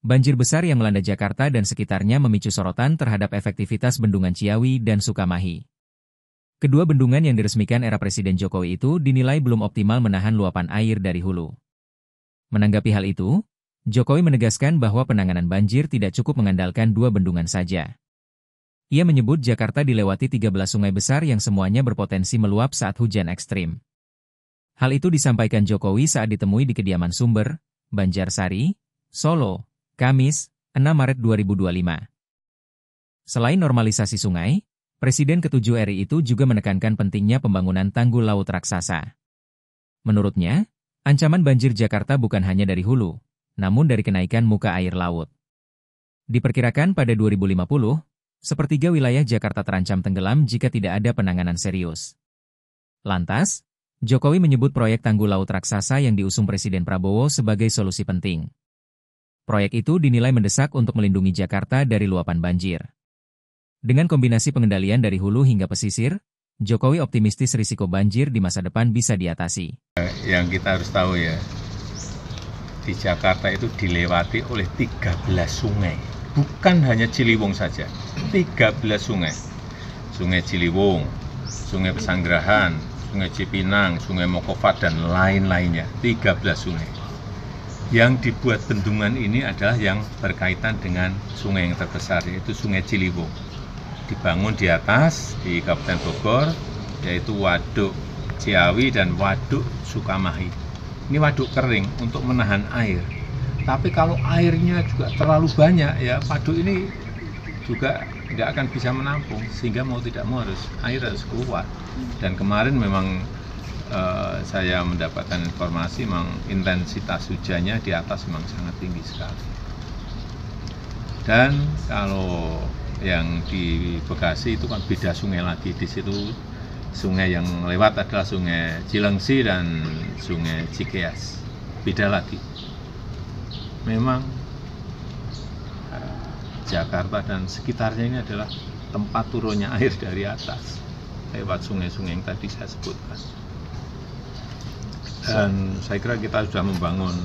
Banjir besar yang melanda Jakarta dan sekitarnya memicu sorotan terhadap efektivitas Bendungan Ciawi dan Sukamahi. Kedua bendungan yang diresmikan era Presiden Jokowi itu dinilai belum optimal menahan luapan air dari hulu. Menanggapi hal itu, Jokowi menegaskan bahwa penanganan banjir tidak cukup mengandalkan dua bendungan saja. Ia menyebut Jakarta dilewati 13 sungai besar yang semuanya berpotensi meluap saat hujan ekstrim. Hal itu disampaikan Jokowi saat ditemui di kediaman Sumber, Banjarsari, Solo, Kamis, 6 Maret 2025. Selain normalisasi sungai, Presiden ke-7 RI itu juga menekankan pentingnya pembangunan tanggul laut raksasa. Menurutnya, ancaman banjir Jakarta bukan hanya dari hulu, namun dari kenaikan muka air laut. Diperkirakan pada 2050, sepertiga wilayah Jakarta terancam tenggelam jika tidak ada penanganan serius. Lantas, Jokowi menyebut proyek tanggul laut raksasa yang diusung Presiden Prabowo sebagai solusi penting. Proyek itu dinilai mendesak untuk melindungi Jakarta dari luapan banjir. Dengan kombinasi pengendalian dari hulu hingga pesisir, Jokowi optimistis risiko banjir di masa depan bisa diatasi. Yang kita harus tahu ya, di Jakarta itu dilewati oleh 13 sungai. Bukan hanya Ciliwung saja, 13 sungai. Sungai Ciliwung, Sungai Pesanggerahan, Sungai Cipinang, Sungai Mokofat, dan lain-lainnya. 13 sungai. Yang dibuat bendungan ini adalah yang berkaitan dengan sungai yang terbesar, yaitu Sungai Ciliwung. Dibangun di atas, di Kabupaten Bogor, yaitu Waduk Ciawi dan Waduk Sukamahi. Ini waduk kering untuk menahan air. Tapi kalau airnya juga terlalu banyak, ya waduk ini juga nggak akan bisa menampung, sehingga mau tidak mau air harus keluar. Dan kemarin memang saya mendapatkan informasi memang intensitas hujannya di atas memang sangat tinggi sekali. Dan kalau yang di Bekasi itu kan beda sungai lagi, di situ sungai yang lewat adalah Sungai Cilengsi dan Sungai Cikeas, beda lagi. Memang Jakarta dan sekitarnya ini adalah tempat turunnya air dari atas lewat sungai-sungai yang tadi saya sebutkan. Dan saya kira kita sudah membangun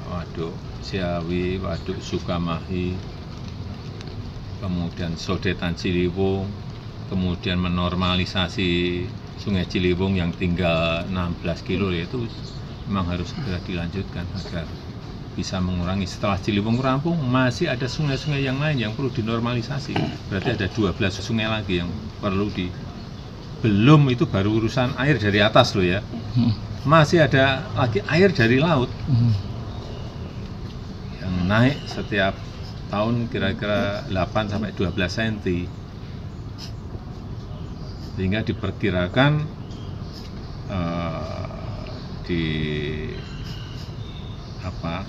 Waduk Ciawi, Waduk Sukamahi, kemudian Sodetan Ciliwung, kemudian menormalisasi Sungai Ciliwung yang tinggal 16 kilo, yaitu memang harus segera dilanjutkan agar bisa mengurangi. Setelah Ciliwung rampung, masih ada sungai-sungai yang lain yang perlu dinormalisasi. Berarti ada 12 sungai lagi yang perlu belum itu baru urusan air dari atas loh ya. Masih ada lagi air dari laut yang naik setiap tahun kira-kira 8-12 cm. Sehingga diperkirakan di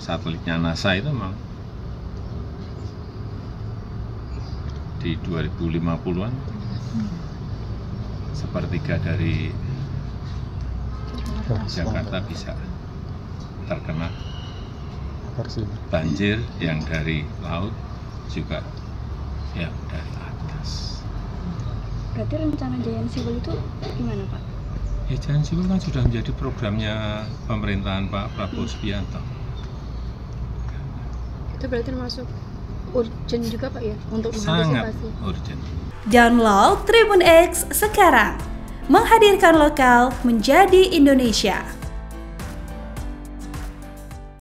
satelitnya NASA itu memang di 2050-an sepertiga dari Jakarta bisa terkena banjir yang dari laut juga yang dari atas. Berarti rencana Giant Civil itu gimana Pak? Ya, Giant Civil kan sudah menjadi programnya pemerintahan Pak Prabowo Subianto. Itu berarti termasuk urgent juga Pak ya untuk mengantisipasi? Sangat urgent. Download Tribun X sekarang, menghadirkan lokal menjadi Indonesia.